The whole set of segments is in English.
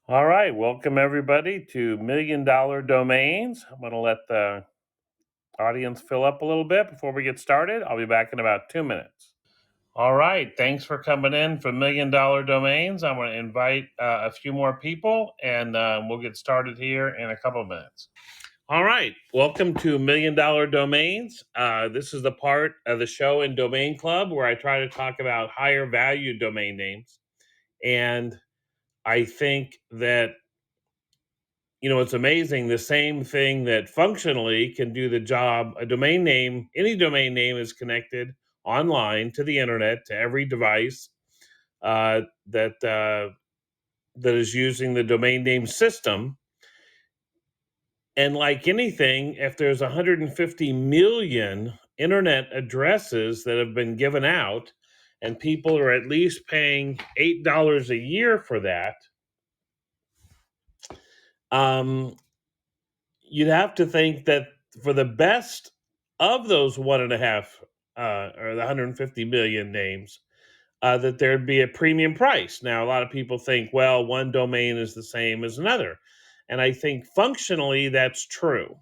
All right, welcome everybody to Million Dollar Domains. I'm going to let the audience fill up a little bit before we get started. I'll be back in about 2 minutes. All right, thanks for coming in for Million Dollar Domains. I'm going to invite a few more people and we'll get started here in a couple of minutes. All right, welcome to Million Dollar Domains. This is the part of the show in Domain Club where I try to talk about higher value domain names. And I think that it's amazing. The same thing that functionally can do the job, a domain name, any domain name is connected online to the internet, to every device uh, that that is using the domain name system. And like anything, if there's 150 million internet addresses that have been given out, and people are at least paying $8 a year for that, you'd have to think that for the best of those one and a half or the 150 million names, that there'd be a premium price. Now, a lot of people think, well, one domain is the same as another. And I think functionally that's true.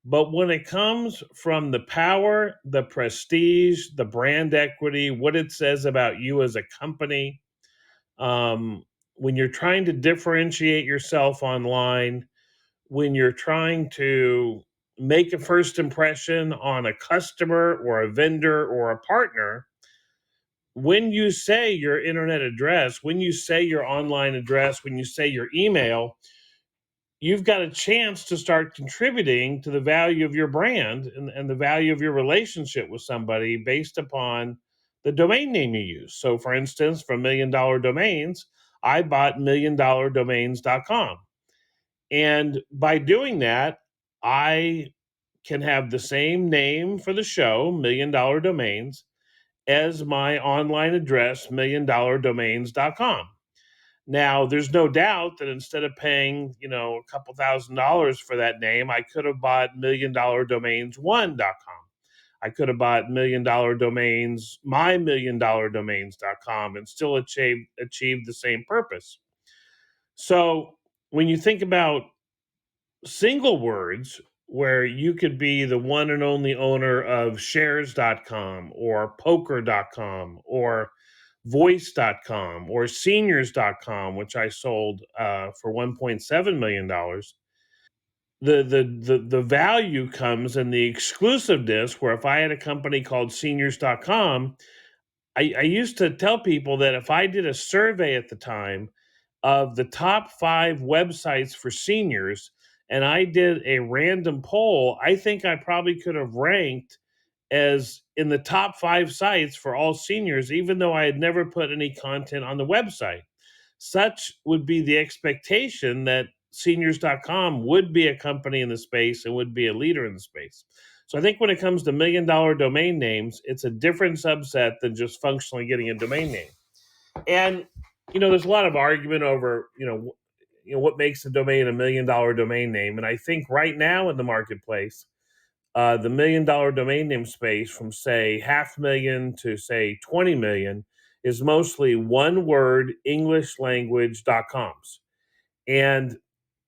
But when it comes from the power, the prestige, the brand equity, what it says about you as a company, when you're trying to differentiate yourself online, when you're trying to make a first impression on a customer or a vendor or a partner, when you say your internet address, when you say your online address, when you say your email, you've got a chance to start contributing to the value of your brand and the value of your relationship with somebody based upon the domain name you use. So, for instance, from Million Dollar Domains, I bought milliondollardomains.com. And by doing that, I can have the same name for the show, Million Dollar Domains, as my online address, milliondollardomains.com. Now, there's no doubt that instead of paying, a couple $1,000s for that name, I could have bought milliondollardomains1.com. I could have bought Million Dollar Domains, mymilliondollardomains.com, and still achieved the same purpose. So when you think about single words where you could be the one and only owner of shares.com or poker.com or voice.com or seniors.com, which I sold for $1.7 million. The value comes in the exclusiveness, where if I had a company called seniors.com, I used to tell people that if I did a survey at the time of the top 5 websites for seniors and I did a random poll, I think I probably could have ranked as in the top 5 sites for all seniors, even though I had never put any content on the website. Such would be the expectation that seniors.com would be a company in the space and would be a leader in the space. So I think when it comes to million dollar domain names, it's a different subset than just functionally getting a domain name. And there's a lot of argument over what makes a domain a million dollar domain name. And I think right now in the marketplace, the million dollar domain name space from say 500,000 to say 20 million is mostly one word English language.coms. And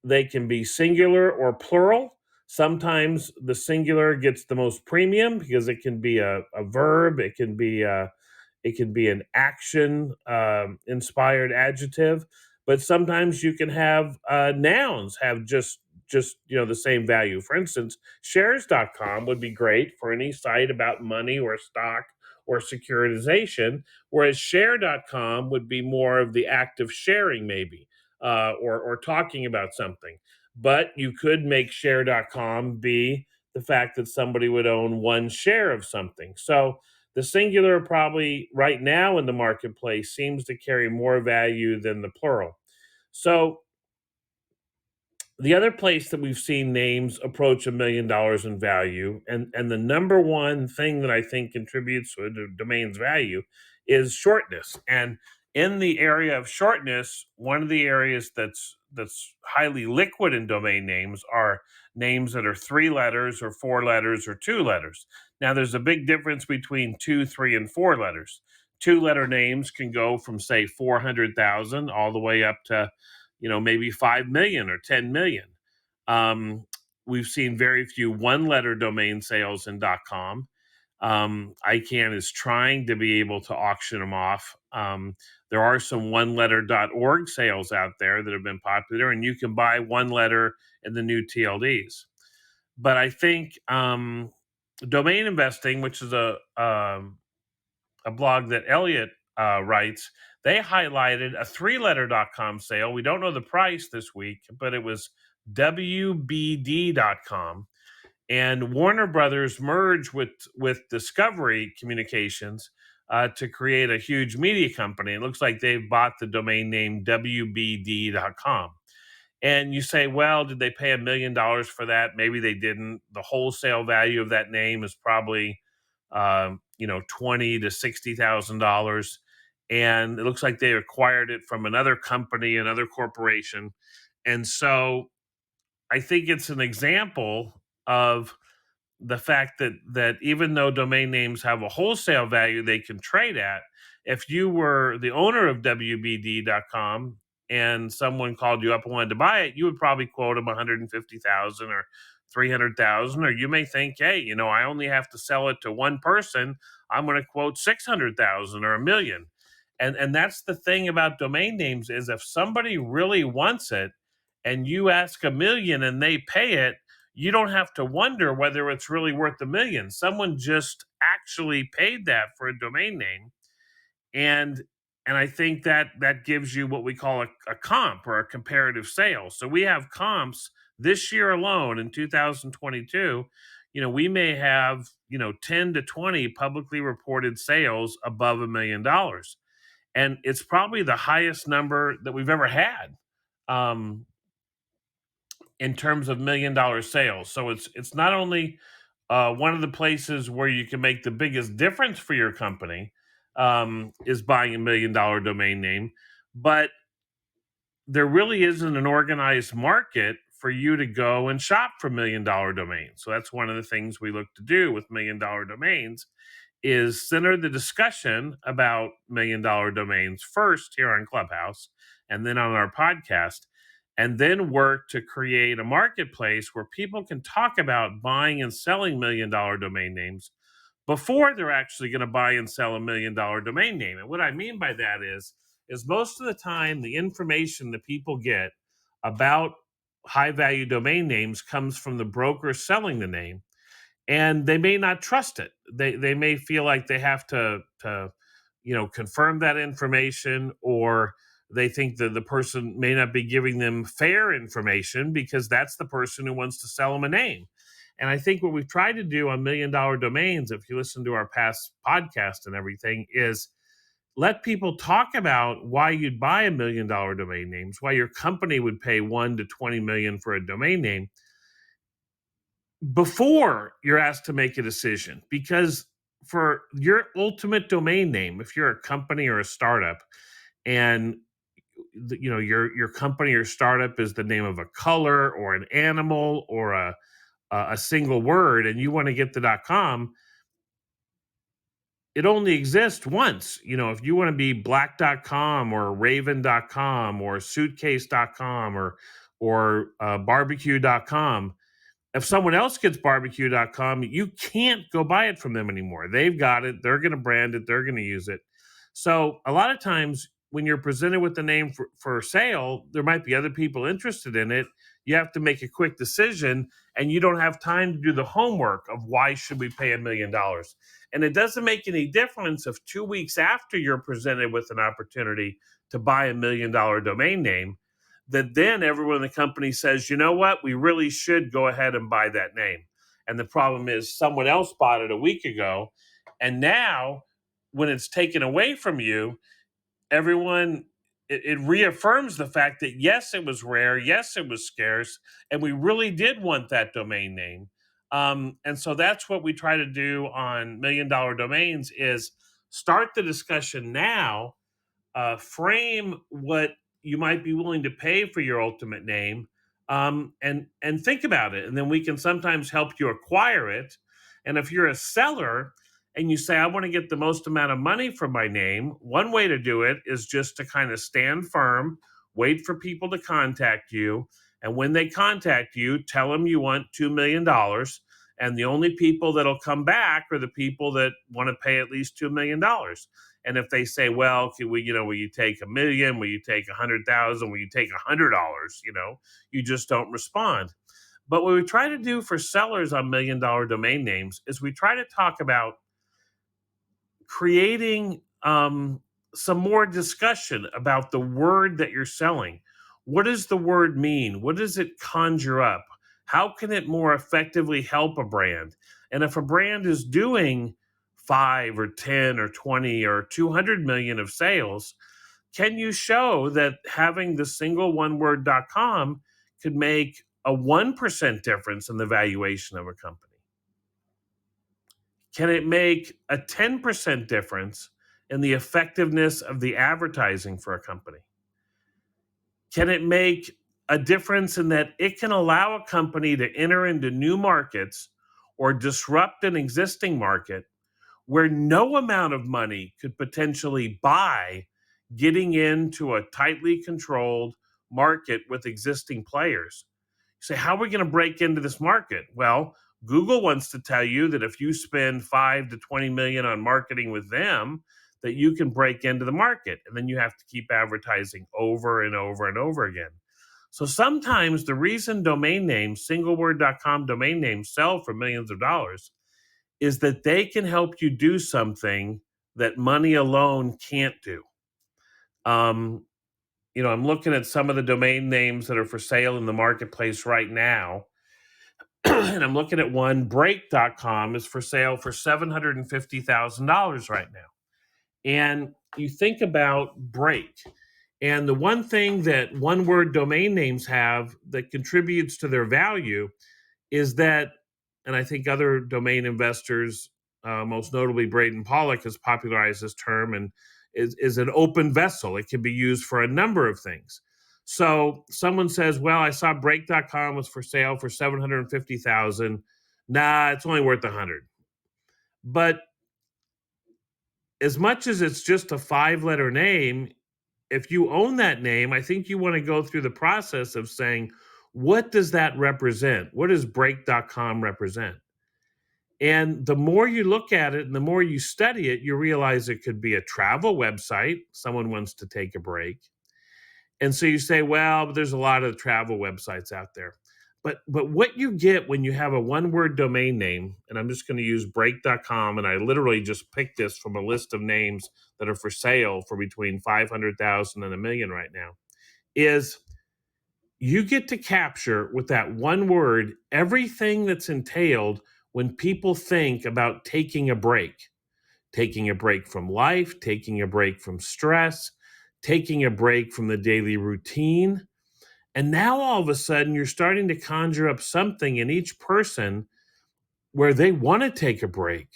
they can be singular or plural. Sometimes the singular gets the most premium because it can be a verb, it can be an action inspired adjective, but sometimes you can have nouns have just the same value. For instance, shares.com would be great for any site about money or stock or securitization, whereas share.com would be more of the act of sharing, maybe, or talking about something. But you could make share.com be the fact that somebody would own one share of something. So the singular probably right now in the marketplace seems to carry more value than the plural. So the other place that we've seen names approach $1 million in value, and the number one thing that I think contributes to a domain's value is shortness. And in the area of shortness, one of the areas that's highly liquid in domain names are names that are 3 letters or 4 letters or 2 letters. Now, there's a big difference between 2, 3, and 4 letters. 2-letter names can go from say 400,000 all the way up to maybe 5 million or 10 million. We've seen very few one-letter domain sales in .com. ICANN is trying to be able to auction them off. There are some one-letter .org sales out there that have been popular, and you can buy one letter in the new TLDs. But I think domain investing, which is a blog that Elliot writes, they highlighted a three-letter.com sale. We don't know the price this week, but it was WBD.com. And Warner Brothers merged with Discovery Communications to create a huge media company. It looks like they've bought the domain name WBD.com. And you say, well, did they pay $1 million for that? Maybe they didn't. The wholesale value of that name is probably, $20,000 to $60,000. And it looks like they acquired it from another company, another corporation. And so I think it's an example of the fact that even though domain names have a wholesale value they can trade at, if you were the owner of WBD.com and someone called you up and wanted to buy it, you would probably quote them 150,000 or 300,000, or you may think, hey, I only have to sell it to one person. I'm going to quote 600,000 or $1 million. And that's the thing about domain names is if somebody really wants it and you ask $1 million and they pay it, you don't have to wonder whether it's really worth $1 million. Someone just actually paid that for a domain name. And I think that gives you what we call a comp or a comparative sale. So we have comps this year alone in 2022. We may have 10 to 20 publicly reported sales above $1 million, and it's probably the highest number that we've ever had in terms of $1 million sales. So it's not only one of the places where you can make the biggest difference for your company is buying $1 million domain name, but there really isn't an organized market for you to go and shop for $1 million domains. So that's one of the things we look to do with $1 million domains is center the discussion about $1 million domains first here on Clubhouse and then on our podcast, and then work to create a marketplace where people can talk about buying and selling $1 million domain names before they're actually going to buy and sell $1 million domain name. And what I mean by that is most of the time the information that people get about high value domain names comes from the broker selling the name, and they may not trust it. They may feel like they have to confirm that information, or they think that the person may not be giving them fair information because that's the person who wants to sell them a name. And I think what we've tried to do on $1 million domains, if you listen to our past podcast and everything, is let people talk about why you'd buy $1 million domain names, why your company would pay 1 to 20 million for a domain name before you're asked to make a decision. Because for your ultimate domain name, if you're a company or a startup, and your company or startup is the name of a color or an animal or a single word, and you want to get the .com, it only exists once. If you want to be black.com or raven.com or suitcase.com or barbecue.com, if someone else gets barbecue.com, you can't go buy it from them anymore. They've got it. They're going to brand it. They're going to use it. So a lot of times when you're presented with the name for sale, there might be other people interested in it. You have to make a quick decision, and you don't have time to do the homework of why should we pay $1 million. And it doesn't make any difference if 2 weeks after you're presented with an opportunity to buy $1 million domain name, that then everyone in the company says, you know what, we really should go ahead and buy that name. And the problem is someone else bought it a week ago, and now when it's taken away from you, everyone, it reaffirms the fact that yes, it was rare, yes, it was scarce, and we really did want that domain name. And so that's what we try to do on $1 million domains is start the discussion now, frame what you might be willing to pay for your ultimate name, and think about it. And then we can sometimes help you acquire it. And if you're a seller and you say, I want to get the most amount of money for my name, one way to do it is just to kind of stand firm wait for people to contact you. And when they contact you, tell them you want $2 million. And the only people that'll come back are the people that want to pay at least $2 million. And if they say, well, will you take $1 million? Will you take 100,000? Will you take $100? You just don't respond. But what we try to do for sellers on $1 million domain names is we try to talk about creating some more discussion about the word that you're selling. What does the word mean? What does it conjure up? How can it more effectively help a brand? And if a brand is doing 5 or 10 or 20 or 200 million of sales, can you show that having the single one word.com could make a 1% difference in the valuation of a company? Can it make a 10% difference in the effectiveness of the advertising for a company? Can it make a difference in that it can allow a company to enter into new markets or disrupt an existing market where no amount of money could potentially buy getting into a tightly controlled market with existing players? You say, how are we going to break into this market? Well, Google wants to tell you that if you spend 5 to 20 million on marketing with them, that you can break into the market. And then you have to keep advertising over and over and over again. So sometimes the reason domain names, singleword.com domain names, sell for millions of dollars is that they can help you do something that money alone can't do. I'm looking at some of the domain names that are for sale in the marketplace right now. And I'm looking at one, break.com is for sale for $750,000 right now. And you think about break. And the one thing that one word domain names have that contributes to their value is that, and I think other domain investors, most notably Braden Pollock, has popularized this term, and is an open vessel. It can be used for a number of things. So someone says, well, I saw break.com was for sale for $750,000. Nah, it's only worth 100. But as much as it's just a 5-letter name, if you own that name, I think you want to go through the process of saying, what does that represent? What does break.com represent? And the more you look at it and the more you study it, you realize it could be a travel website. Someone wants to take a break. And so you say, well, but there's a lot of travel websites out there. But what you get when you have a one-word domain name, and I'm just going to use break.com, and I literally just picked this from a list of names that are for sale for between 500,000 and $1 million right now, is you get to capture with that one word everything that's entailed when people think about taking a break from life, taking a break from stress, taking a break from the daily routine. And now all of a sudden, you're starting to conjure up something in each person where they want to take a break.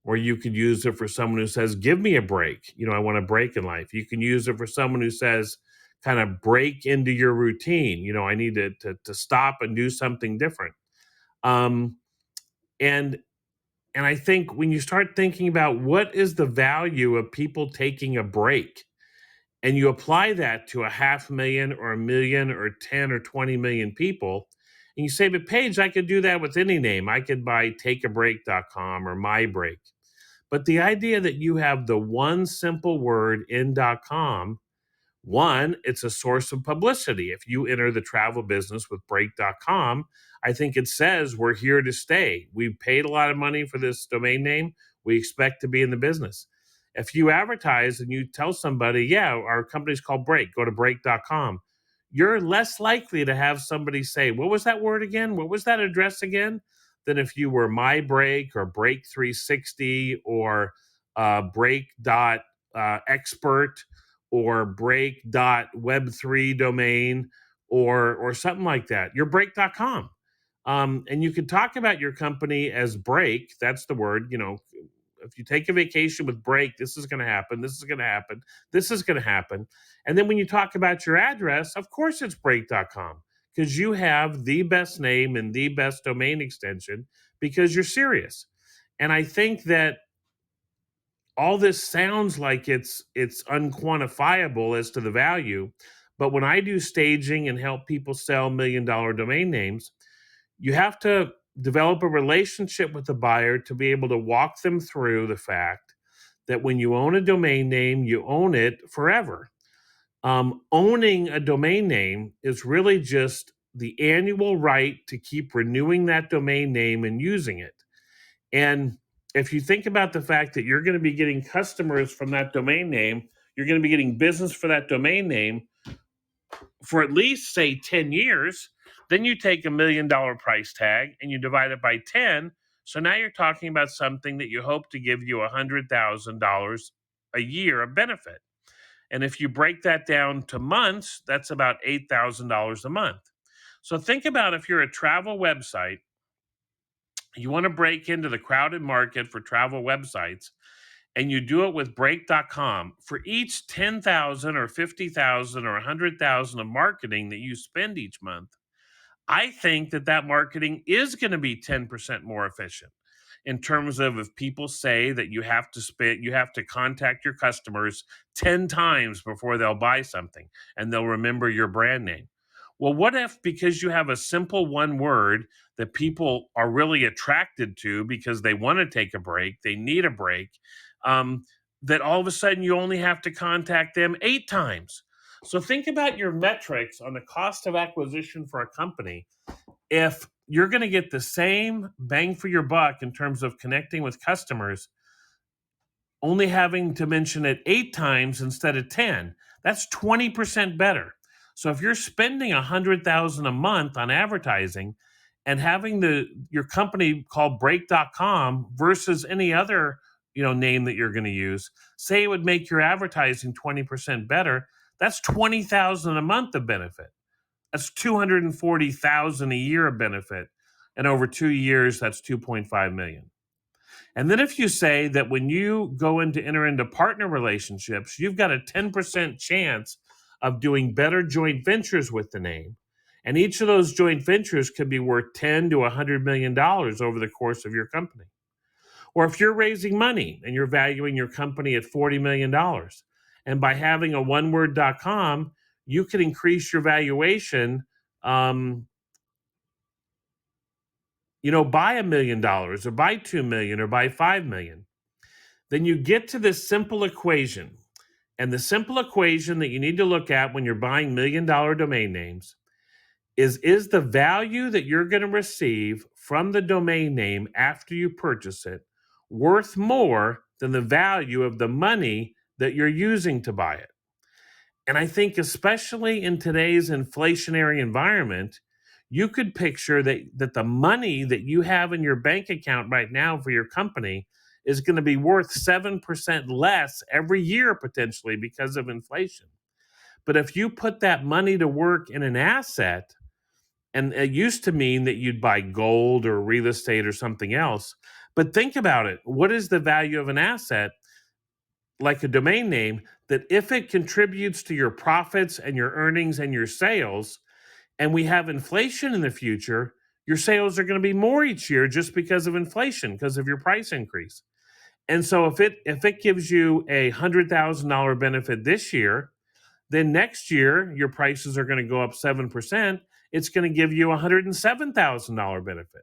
Or you could use it for someone who says, give me a break. I want a break in life. You can use it for someone who says, kind of break into your routine. I need to stop and do something different. And I think when you start thinking about what is the value of people taking a break, and you apply that to 500,000 or 1 million or 10 or 20 million people, and you say, but Paige, I could do that with any name. I could buy takeabreak.com or MyBreak. But the idea that you have the one simple word in .com, one, it's a source of publicity. If you enter the travel business with break.com, I think it says we're here to stay. We've paid a lot of money for this domain name. We expect to be in the business. If you advertise and you tell somebody, yeah, our company's called Break, go to break.com, you're less likely to have somebody say, what was that word again? What was that address again? Than if you were MyBreak or Break 360 or Break.expert or break.web3 domain or something like that. You're break.com. And you can talk about your company as Break. That's the word. If you take a vacation with Break, this is going to happen. This is going to happen. This is going to happen. And then when you talk about your address, of course it's break.com, because you have the best name and the best domain extension because you're serious. And I think that all this sounds like it's unquantifiable as to the value, But when I do staging and help people sell $1 million domain names, you have to develop a relationship with the buyer to be able to walk them through the fact that when you own a domain name, you own it forever. Owning a domain name is really just the annual right to keep renewing that domain name and using it. And if you think about the fact that you're going to be getting customers from that domain name, you're going to be getting business for that domain name for at least, say, 10 years, then you take $1 million price tag and you divide it by 10. So now you're talking about something that you hope to give you $100,000 a year of benefit. And if you break that down to months, that's about $8,000 a month. So think about if you're a travel website, you want to break into the crowded market for travel websites, and you do it with break.com. For each 10,000 or 50,000 or 100,000 of marketing that you spend each month, I think that marketing is going to be 10% more efficient in terms of if people say that you have to contact your customers 10 times before they'll buy something and they'll remember your brand name. Well, what if because you have a simple one word that people are really attracted to because they want to take a break, they need a break, that all of a sudden you only have to contact them 8 times? So think about your metrics on the cost of acquisition for a company. If you're going to get the same bang for your buck in terms of connecting with customers, only having to mention it 8 times instead of 10, that's 20% better. So if you're spending $100,000 a month on advertising and having your company called break.com versus any other name that you're going to use, say it would make your advertising 20% better, that's $20,000 a month of benefit. That's $240,000 a year of benefit. And over 2 years, that's $2.5 million. And then if you say that when you enter into partner relationships, you've got a 10% chance of doing better joint ventures with the name. And each of those joint ventures could be worth $10 to $100 million over the course of your company. Or if you're raising money and you're valuing your company at $40 million, and by having a oneword.com, you can increase your valuation, by $1 million or by $2 million or by $5 million. Then you get to this simple equation. And the simple equation that you need to look at when you're buying $1 million domain names is the value that you're going to receive from the domain name after you purchase it worth more than the value of the money that you're using to buy it? And I think especially in today's inflationary environment, you could picture that the money that you have in your bank account right now for your company is going to be worth 7% less every year potentially because of inflation. But if you put that money to work in an asset, and it used to mean that you'd buy gold or real estate or something else, but think about it. What is the value of an asset like a domain name that if it contributes to your profits and your earnings and your sales, and we have inflation in the future, your sales are going to be more each year just because of inflation, because of your price increase. And so if it gives you a $100,000 benefit this year, then next year your prices are going to go up 7%. It's going to give you a $107,000 benefit.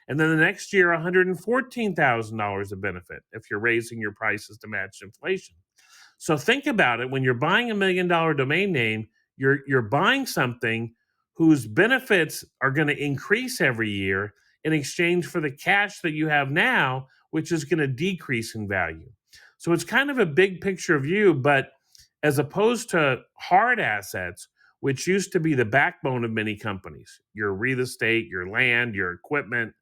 And then the next year, $114,000 of benefit if you're raising your prices to match inflation. So think about it. When you're buying $1 million domain name, you're buying something whose benefits are going to increase every year in exchange for the cash that you have now, which is going to decrease in value. So it's kind of a big picture view, but as opposed to hard assets, which used to be the backbone of many companies, your real estate, your land, your equipment,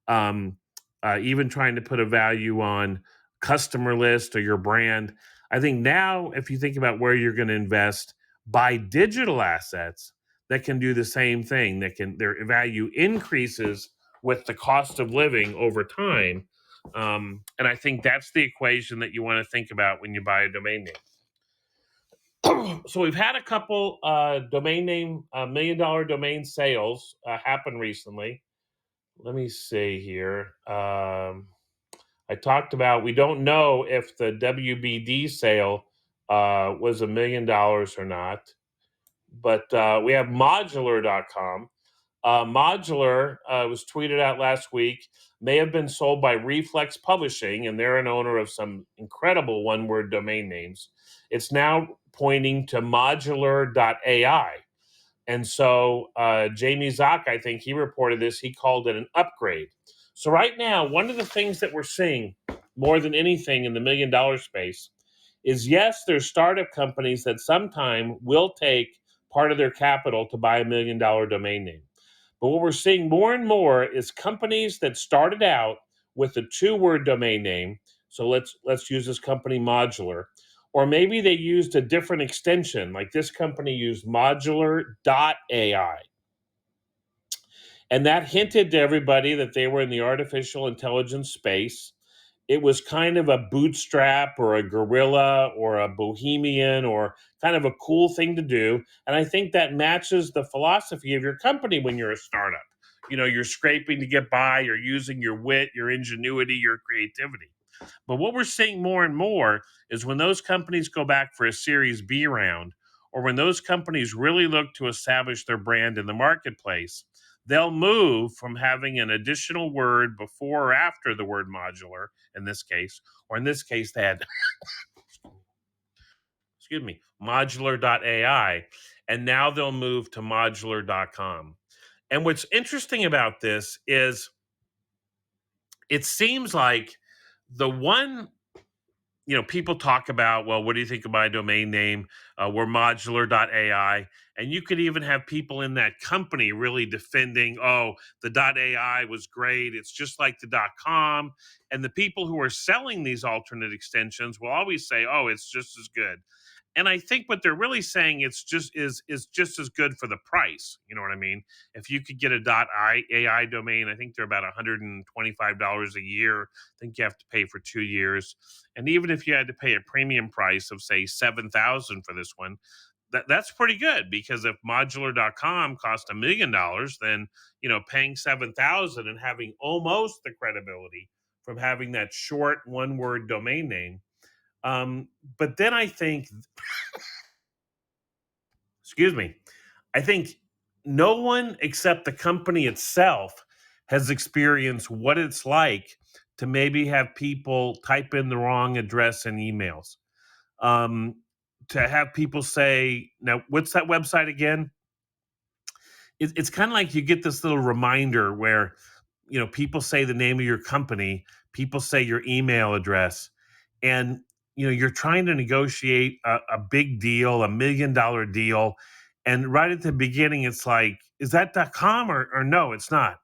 even trying to put a value on customer list or your brand. I think now, if you think about where you're going to invest, buy digital assets that can do the same thing, their value increases with the cost of living over time. And I think that's the equation that you want to think about when you buy a domain name. So we've had a couple domain name $1 million domain sales happen recently. Let me see here. I talked about, we don't know if the WBD sale was $1 million or not. but we have modular.com. Modular was tweeted out last week, may have been sold by Reflex Publishing, and they're an owner of some incredible one word domain names. It's now pointing to modular.ai. And so Jamie Zock, I think he reported this, he called it an upgrade. So right now, one of the things that we're seeing more than anything in the $1 million space is, yes, there's startup companies that sometime will take part of their capital to buy $1 million domain name. But what we're seeing more and more is companies that started out with a 2-word domain name. So let's use this company Modular, or maybe they used a different extension, like this company used modular.ai. And that hinted to everybody that they were in the artificial intelligence space. It was kind of a bootstrap or a guerrilla or a bohemian or kind of a cool thing to do. And I think that matches the philosophy of your company when you're a startup. You know, you're scraping to get by, you're using your wit, your ingenuity, your creativity. But what we're seeing more and more is when those companies go back for a Series B round, or when those companies really look to establish their brand in the marketplace, they'll move from having an additional word before or after the word modular, in this case, or in this case, they had, excuse me, modular.ai, and now they'll move to modular.com. And what's interesting about this is it seems like the one, people talk about, well, what do you think of my domain name? We're modular.ai. And you could even have people in that company really defending, oh, the .ai was great. It's just like the .com. And the people who are selling these alternate extensions will always say, oh, it's just as good. And I think what they're really saying, it's just is just as good for the price. You know what I mean? If you could get a .ai domain, I think they're about $125 a year. I think you have to pay for 2 years. And even if you had to pay a premium price of say $7,000 for this one, that's pretty good, because if modular.com cost $1 million, then paying $7,000 and having almost the credibility from having that short one word domain name. But then I think, excuse me, I think no one except the company itself has experienced what it's like to maybe have people type in the wrong address in emails. To have people say, now, what's that website again? It's kind of like you get this little reminder where, people say the name of your company, people say your email address, and, you're trying to negotiate a big deal, $1 million deal. And right at the beginning, it's like, is that .com or no, it's not.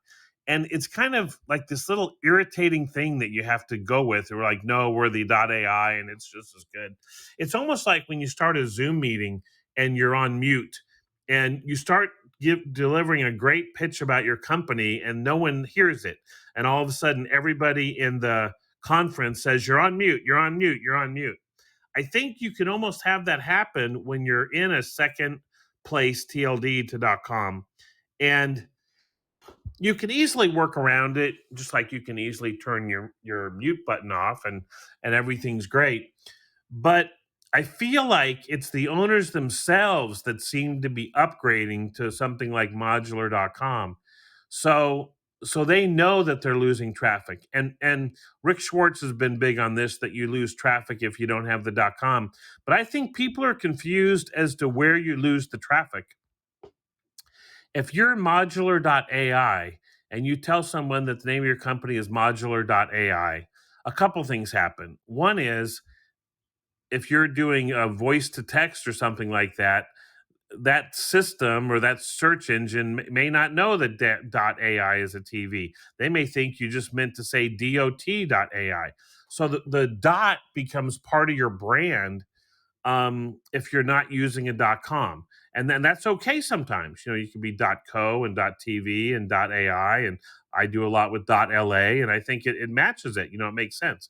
And it's kind of like this little irritating thing that you have to go with. We're like, no, we're the .ai, and it's just as good. It's almost like when you start a Zoom meeting and you're on mute, and you start delivering a great pitch about your company and no one hears it. And all of a sudden, everybody in the conference says, you're on mute, you're on mute, you're on mute. I think you can almost have that happen when you're in a second place TLD to .com. And you can easily work around it, just like you can easily turn your mute button off, and everything's great. But I feel like it's the owners themselves that seem to be upgrading to something like modular.com. So they know that they're losing traffic. And Rick Schwartz has been big on this, that you lose traffic if you don't have the .com. But I think people are confused as to where you lose the traffic. If you're modular.ai and you tell someone that the name of your company is modular.ai, a couple things happen. One is, if you're doing a voice to text or something like that, that system or that search engine may not know that .ai is a TV. They may think you just meant to say .ai. So the dot becomes part of your brand, if you're not using a .com. And then that's okay sometimes. You can be .co and .tv and .ai, and I do a lot with .la, and I think it matches it. It makes sense.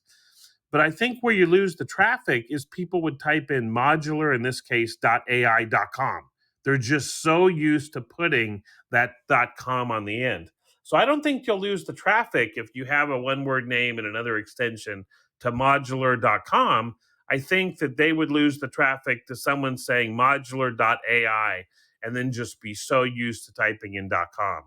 But I think where you lose the traffic is people would type in modular, in this case, .ai.com. They're just so used to putting that .com on the end. So I don't think you'll lose the traffic if you have a one-word name and another extension to modular.com. I think that they would lose the traffic to someone saying modular.ai. and then just be so used to typing in .com.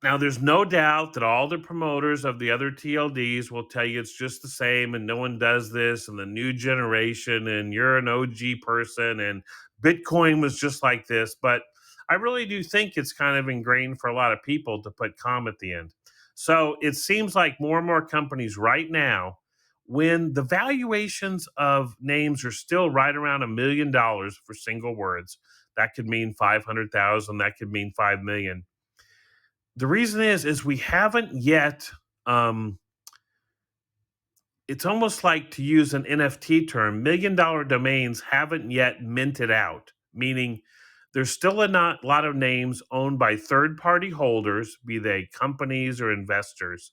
Now, there's no doubt that all the promoters of the other TLDs will tell you it's just the same and no one does this and the new generation and you're an OG person and Bitcoin was just like this. But I really do think it's kind of ingrained for a lot of people to put com at the end. So it seems like more and more companies right now, when the valuations of names are still right around $1 million for single words, that could mean 500,000, that could mean 5 million. The reason is we haven't yet it's almost like, to use an NFT term, $1 million domains haven't yet minted out, meaning there's still a lot of names owned by third-party holders, be they companies or investors,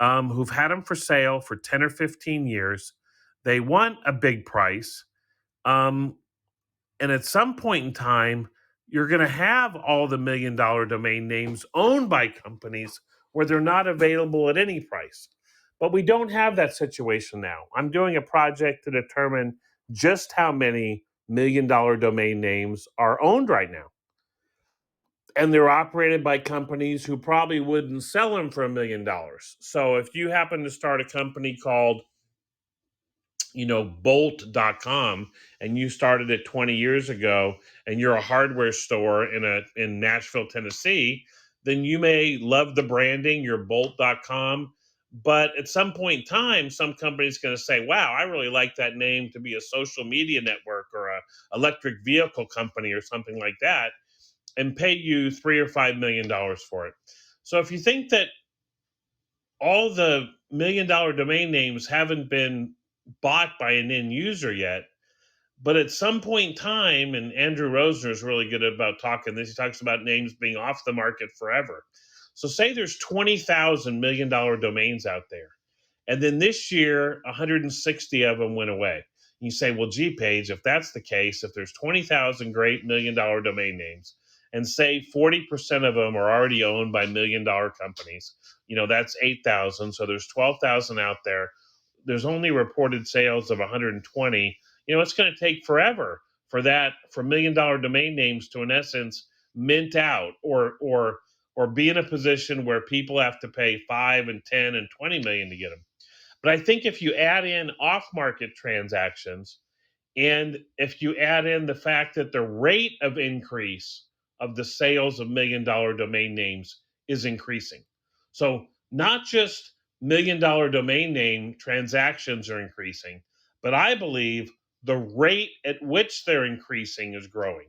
who've had them for sale for 10 or 15 years. They want a big price. Um, and at some point in time, you're going to have all the $1 million domain names owned by companies where they're not available at any price. But we don't have that situation now. I'm doing a project to determine just how many $1 million domain names are owned right now. And they're operated by companies who probably wouldn't sell them for $1 million. So if you happen to start a company called bolt.com, and you started it 20 years ago and you're a hardware store in Nashville, Tennessee, then you may love the branding, you're bolt.com, but at some point in time some company's going to say, wow, I really like that name to be a social media network or a electric vehicle company or something like that, and pay you $3 or $5 million for it. So if you think that all the $1 million domain names haven't been bought by an end user yet, but at some point in time, and Andrew Rosner is really good about talking this, he talks about names being off the market forever. So say there's 20,000 $1 million domains out there, and then this year 160 of them went away. You say, well, gee, Paige, if that's the case, if there's 20,000 great $1 million domain names, and say 40% of them are already owned by $1 million companies, that's 8,000. So there's 12,000 out there. There's only reported sales of 120. It's going to take forever for $1 million domain names to, in essence, mint out or be in a position where people have to pay 5 and 10 and 20 million to get them. But I think if you add in off-market transactions, and if you add in the fact that the rate of increase of the sales of $1 million domain names is increasing. So not just $1 million domain name transactions are increasing, but I believe the rate at which they're increasing is growing.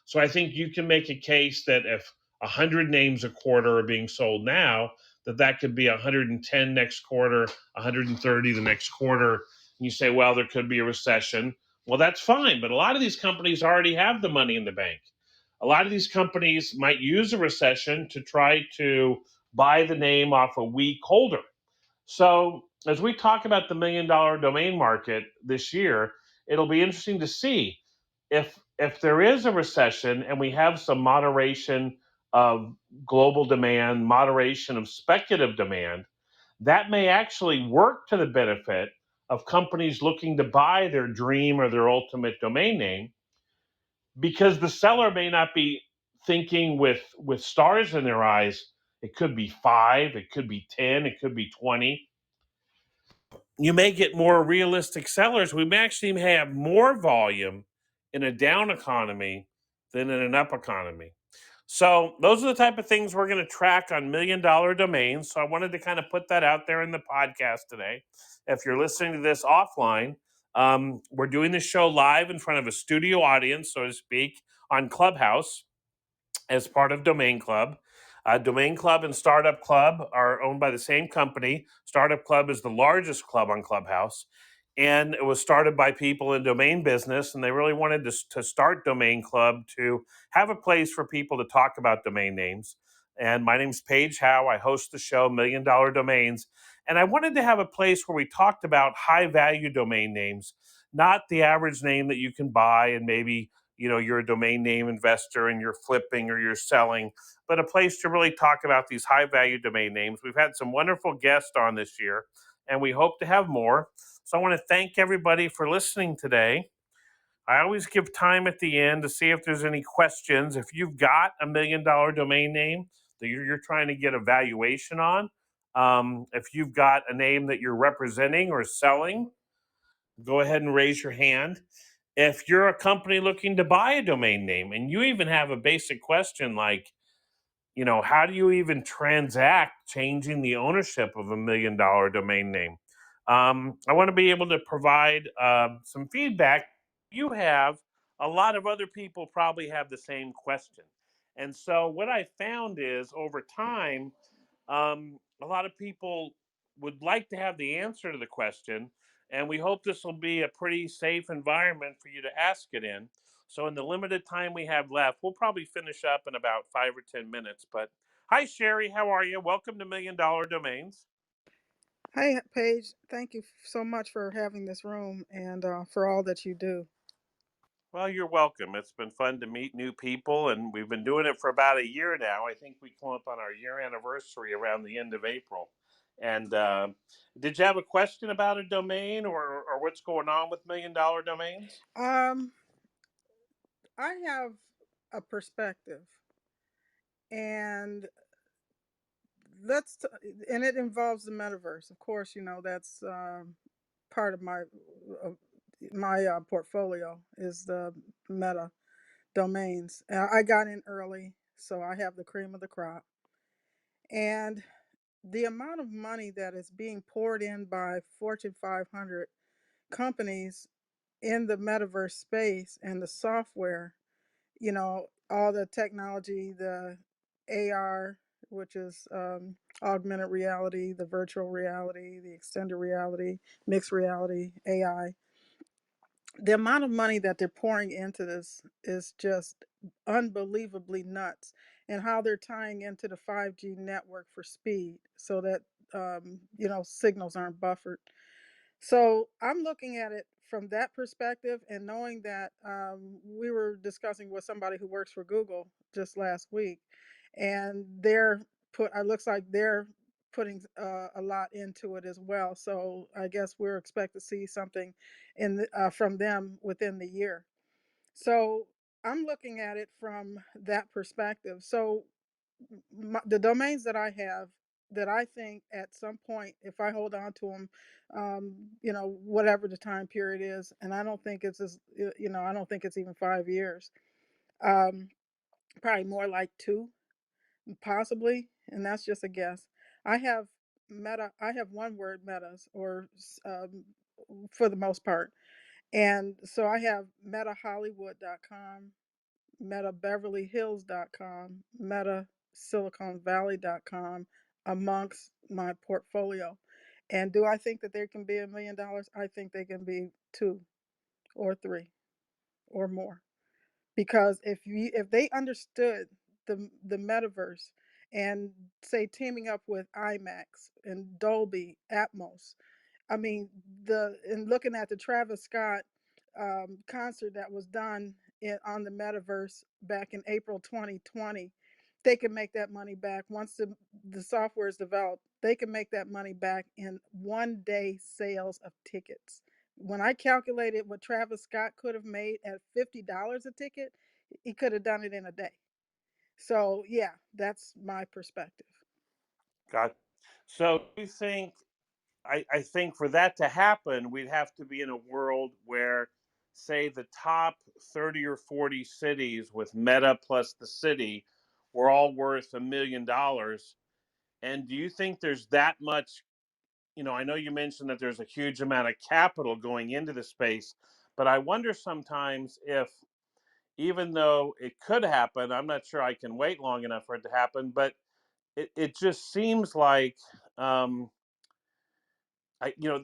So I think you can make a case that if 100 names a quarter are being sold now, that could be 110 next quarter, 130 the next quarter. And you say, well, there could be a recession. Well, that's fine, but a lot of these companies already have the money in the bank. A lot of these companies might use a recession to try to buy the name off a weak holder. So, as we talk about the $1 million domain market this year, it'll be interesting to see if there is a recession and we have some moderation of global demand, moderation of speculative demand, that may actually work to the benefit of companies looking to buy their dream or their ultimate domain name, because the seller may not be thinking with stars in their eyes. It could be 5, it could be 10, it could be 20. You may get more realistic sellers. We may actually have more volume in a down economy than in an up economy. So those are the type of things we're going to track on $1 million domains. So I wanted to kind of put that out there in the podcast today. If you're listening to this offline, we're doing this show live in front of a studio audience, so to speak, on Clubhouse as part of Domain Club. Domain Club and Startup Club are owned by the same company. Startup Club is the largest club on Clubhouse, and it was started by people in domain business, and they really wanted to start Domain Club to have a place for people to talk about domain names. And my name's Paige Howe. I host the show $1 Million Domains, and I wanted to have a place where we talked about high-value domain names, not the average name that you can buy and maybe you're a domain name investor and you're flipping or you're selling, but a place to really talk about these high value domain names. We've had some wonderful guests on this year, and we hope to have more. So I want to thank everybody for listening today. I always give time at the end to see if there's any questions. If you've got $1 million domain name that you're trying to get a valuation on, if you've got a name that you're representing or selling, go ahead and raise your hand. If you're a company looking to buy a domain name and you even have a basic question like, how do you even transact changing the ownership of $1 million domain name? I want to be able to provide some feedback. You have a lot of other people probably have the same question. And so, what I found is over time, a lot of people would like to have the answer to the question, and we hope this will be a pretty safe environment for you to ask it in. So, in the limited time we have left, we'll probably finish up in about 5 or 10 minutes. But hi, Sherry, how are you? Welcome to $1 Million Domains. Hey, Paige, thank you so much for having this room and for all that you do. Well, you're welcome. It's been fun to meet new people, and we've been doing it for about a year now. I think we come up on our year anniversary around the end of April. And did you have a question about a domain or what's going on with $1 Million Domains? Um, I have a perspective, and let's t- and it involves the metaverse. Of course, that's part of uh, my portfolio is the meta domains. I got in early, so I have the cream of the crop, and the amount of money that is being poured in by Fortune 500 companies in the metaverse space and the software, all the technology, the AR, which is augmented reality, the virtual reality, the extended reality, mixed reality, AI. The amount of money that they're pouring into this is just unbelievably nuts, and how they're tying into the 5G network for speed so that signals aren't buffered. So I'm looking at it from that perspective, and knowing that we were discussing with somebody who works for Google just last week, and it looks like they're putting a lot into it as well. So I guess we're expect to see something from them within the year. So I'm looking at it from that perspective. So the domains that I have, that I think at some point, if I hold on to them, whatever the time period is, and I don't think I don't think it's even 5 years. Um, Probably more like two, possibly, and that's just a guess. I have I have one word metas, for the most part, and so I have metahollywood.com, metabeverlyhills.com, metasiliconvalley.com amongst my portfolio. And do I think that there can be $1 million? I think they can be two or three or more. Because if they understood the metaverse, and say teaming up with IMAX and Dolby Atmos, I mean, in looking at the Travis Scott concert that was done on the metaverse back in April 2020, they can make that money back once the software is developed. They can make that money back in 1 day sales of tickets. When I calculated what Travis Scott could have made at $50 a ticket, he could have done it in a day. So yeah, that's my perspective. Got so you think I think for that to happen, we'd have to be in a world where, say, the top 30 or 40 cities with Meta plus the city were all worth $1 million. And do you think there's that much? I know you mentioned that there's a huge amount of capital going into the space, but I wonder sometimes if, even though it could happen, I'm not sure I can wait long enough for it to happen, but it just seems like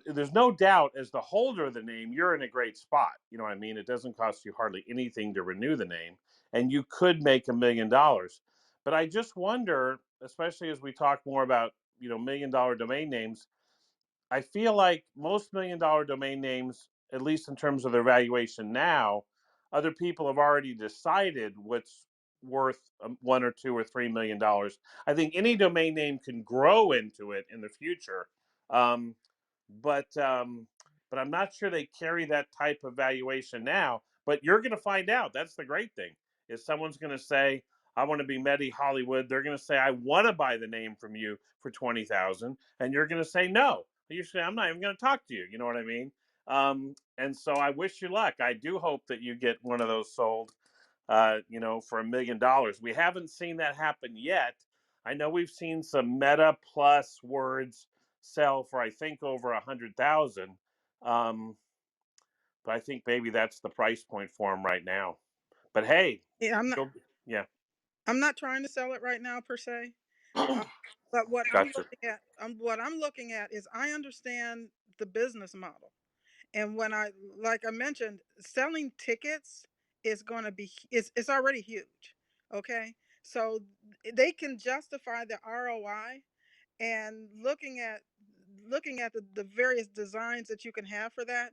there's no doubt as the holder of the name, you're in a great spot. You know what I mean? It doesn't cost you hardly anything to renew the name, and you could make $1 million. But I just wonder, especially as we talk more about, $1 million domain names, I feel like most $1 million domain names, at least in terms of their valuation now, other people have already decided what's worth $1 or $2 or $3 million. I think any domain name can grow into it in the future, um, but I'm not sure they carry that type of valuation now. But you're going to find out. That's the great thing. Is someone's going to say, I want to be Medi Hollywood. They're going to say, I want to buy the name from you for 20,000, and you're going to say no. You say, I'm not even going to talk to you. You know what I mean? And so I wish you luck. I do hope that you get one of those sold, for $1 million. We haven't seen that happen yet. I know we've seen some Meta Plus words sell for, I think, over 100,000. Um, but I think maybe that's the price point for them right now. But hey, Yeah, yeah, I'm not trying to sell it right now per se. Uh, but gotcha. what I'm looking at is I understand the business model. And like I mentioned, selling tickets is going to be, it's already huge. Okay. So they can justify the ROI, and looking at the various designs that you can have for that,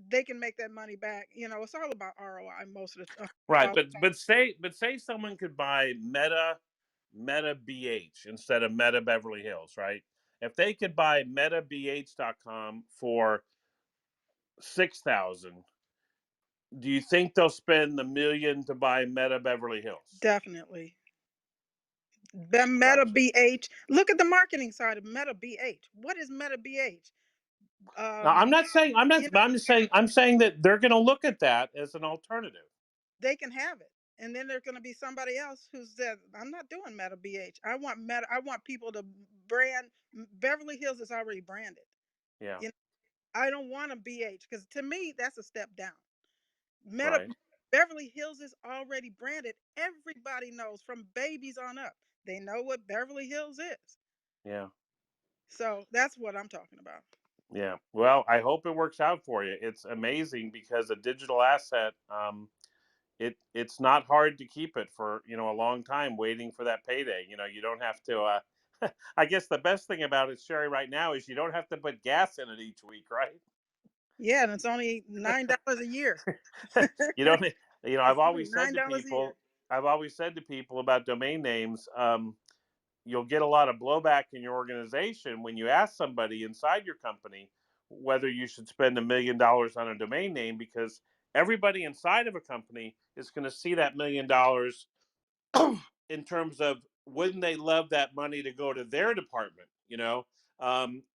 they can make that money back. It's all about ROI most of the Right, all the time. but say someone could buy Meta BH instead of Meta Beverly Hills, right? If they could buy metabh.com for 6,000, do you think they'll spend the million to buy Meta Beverly Hills? Definitely. Meta Gotcha. BH. Look at the marketing side of Meta BH. What is Meta BH? Now, I'm not saying I'm not. You know, I'm saying that they're going to look at that as an alternative. they can have it. And then there's going to be somebody else who says, I'm not doing Meta BH. I want people to brand. Beverly Hills is already branded. Yeah. You know, I don't want a BH because to me, that's a step down. Meta Right. Beverly Hills is already branded. Everybody knows from babies on up. They know what Beverly Hills is. Yeah. So that's what I'm talking about. Yeah. Well, I hope it works out for you. It's amazing because a digital asset, it's not hard to keep it for a long time, waiting for that payday. You don't have to. I guess the best thing about it, Sherry, right now is you don't have to put gas in it each week, right? Yeah, and it's only $9 a year. You don't. It's only $9 a year. I've always said to people about domain names. You'll get a lot of blowback in your organization when you ask somebody inside your company whether you should spend $1 million on a domain name, because everybody inside of a company is going to see that $1 million in terms of, wouldn't they love that money to go to their department.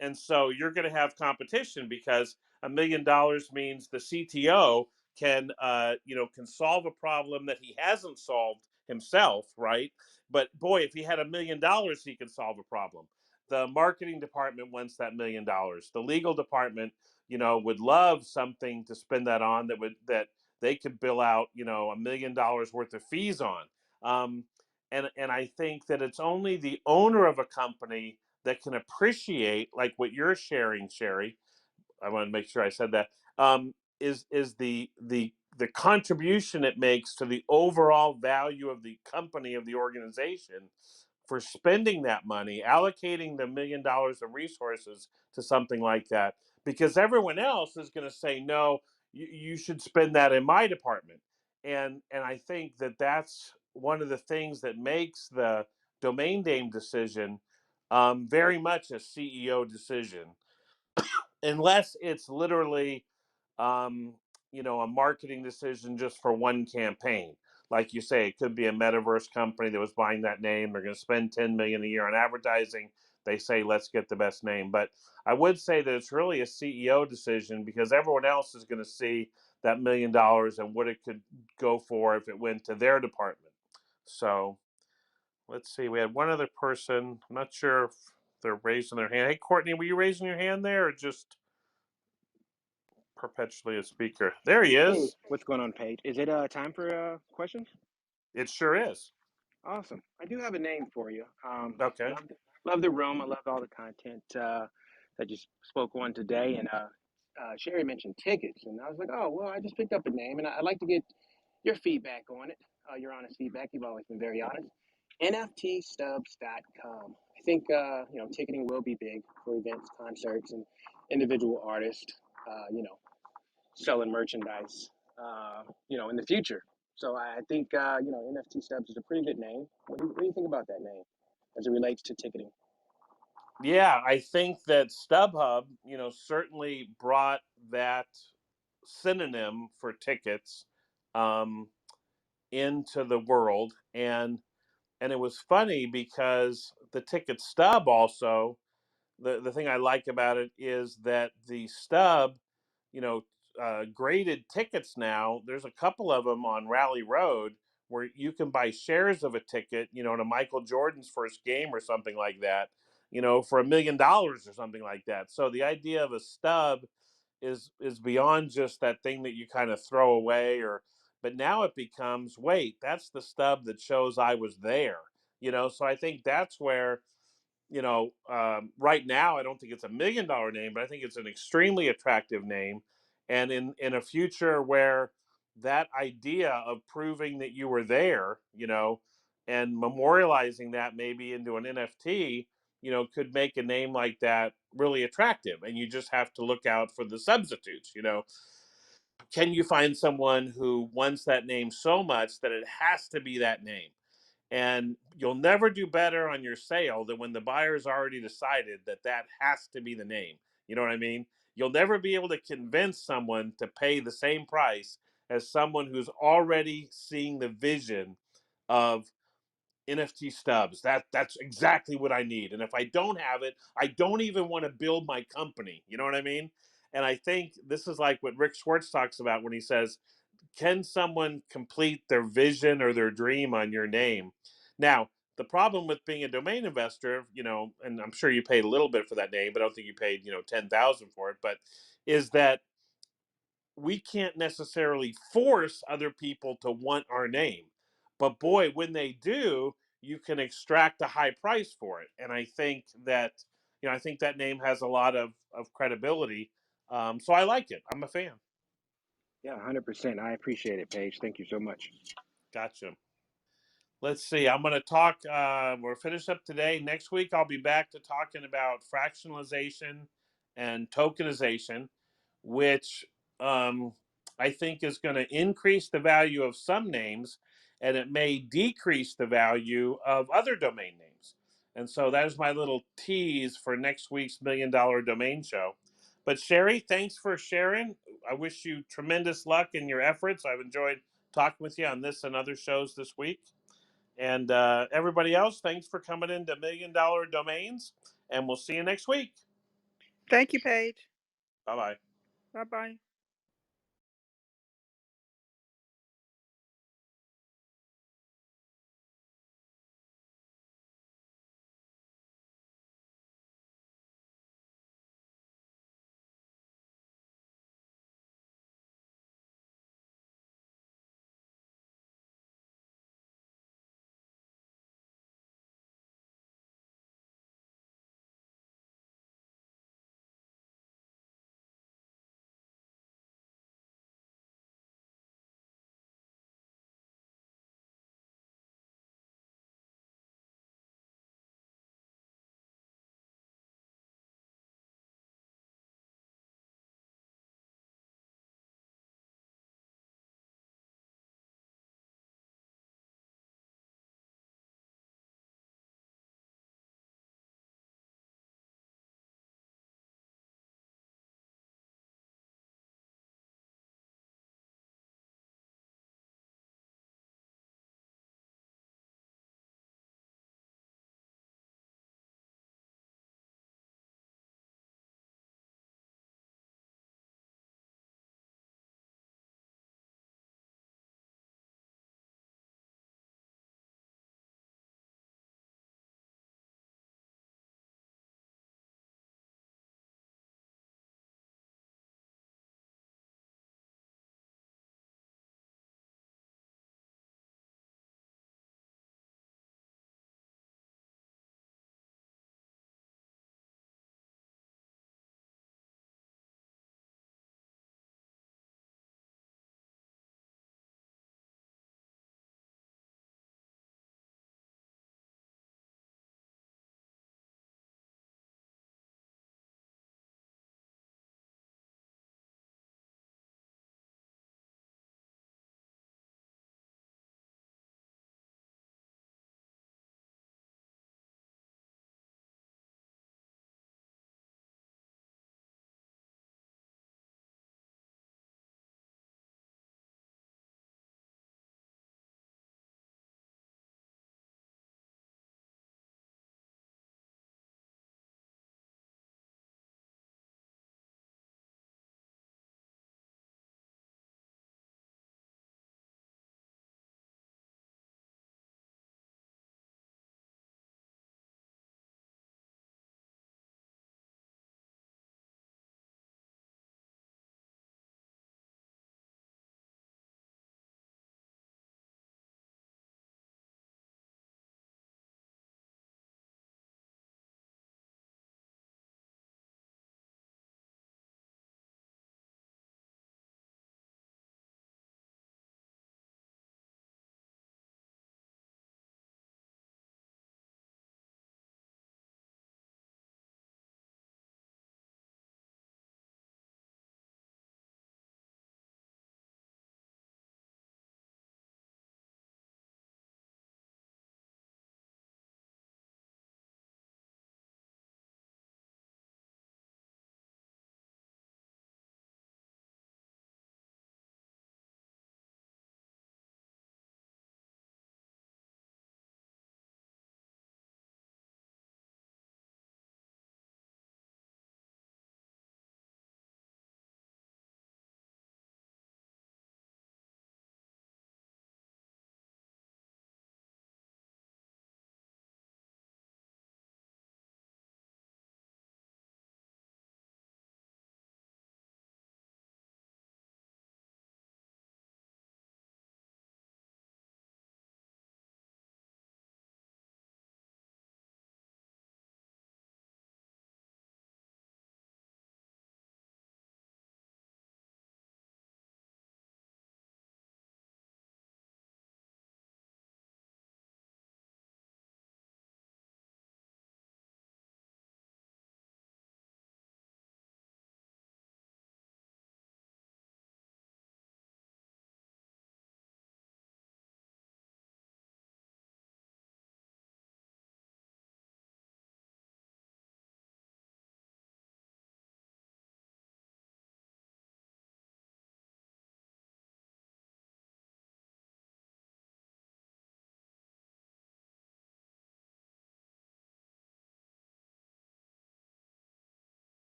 And so you're going to have competition because $1 million means the CTO can solve a problem that he hasn't solved himself, right? But boy, if he had $1 million, he could solve a problem. The marketing department wants that $1 million. The legal department would love something to spend that on, that they could bill out $1 million worth of fees on. Um, and I think that it's only the owner of a company that can appreciate, like what you're sharing, Sherry. I want to make sure I said that. Is the contribution it makes to the overall value of the company, of the organization, for spending that money, allocating the $1 million of resources to something like that, because everyone else is going to say no. You should spend that in my department, and I think that that's one of the things that makes the domain name decision very much a CEO decision, unless it's literally a marketing decision just for one campaign. Like you say, it could be a metaverse company that was buying that name. They're going to spend 10 million a year on advertising. They say, let's get the best name. But I would say that it's really a CEO decision, because everyone else is going to see that $1 million and what it could go for if it went to their department. So let's see. We had one other person. I'm not sure if they're raising their hand. Hey, Courtney, were you raising your hand there, or just perpetually a speaker? There he Hey, is. what's going on, Paige? Is it time for questions? It sure is. Awesome. I do have a name for you. Okay. Love the room. I loved all the content that you spoke on today. And Sherry mentioned tickets, and I was like, oh, well, I just picked up a name, and I'd like to get your feedback on it. Your honest feedback. You've always been very honest. NFTstubs.com. I think ticketing will be big for events, concerts, and individual artists. Selling merchandise, in the future. So I think, NFT Stubs is a pretty good name. What do you think about that name as it relates to ticketing? Yeah, I think that StubHub, certainly brought that synonym for tickets um, into the world. And it was funny because the ticket stub also, the thing I like about it is that the stub, you know, graded tickets now, there's a couple of them on Rally Road where you can buy shares of a ticket, to Michael Jordan's first game or something like that, for $1 million or something like that. So the idea of a stub is beyond just that thing that you kind of throw away, but now it becomes, wait, that's the stub that shows I was there. So I think that's where, right now I don't think it's $1 million name, but I think it's an extremely attractive name. And in a future where that idea of proving that you were there, and memorializing that maybe into an NFT, could make a name like that really attractive. And you just have to look out for the substitutes. Can you find someone who wants that name so much that it has to be that name? And you'll never do better on your sale than when the buyer's already decided that that has to be the name. You know what I mean? You'll never be able to convince someone to pay the same price as someone who's already seeing the vision of NFT stubs. That's exactly what I need. And if I don't have it, I don't even want to build my company. You know what I mean? And I think this is like what Rick Schwartz talks about when he says, can someone complete their vision or their dream on your name? Now, the problem with being a domain investor, and I'm sure you paid a little bit for that name, but I don't think you paid, 10,000 for it, but is that we can't necessarily force other people to want our name. But boy, when they do, you can extract a high price for it. And I think that name has a lot of credibility. So I like it. I'm a fan. Yeah, 100%. I appreciate it, Paige. Thank you so much. Gotcha. Let's see. I'm going to talk. We're finished up today. Next week, I'll be back to talking about fractionalization and tokenization, which um, I think is going to increase the value of some names, and it may decrease the value of other domain names. And so that is my little tease for next week's $1 Million Domain Show. But Sherry, thanks for sharing. I wish you tremendous luck in your efforts. I've enjoyed talking with you on this and other shows this week. And everybody else, thanks for coming into $1 Million Domains, and we'll see you next week. Thank you, Paige. Bye bye. Bye bye.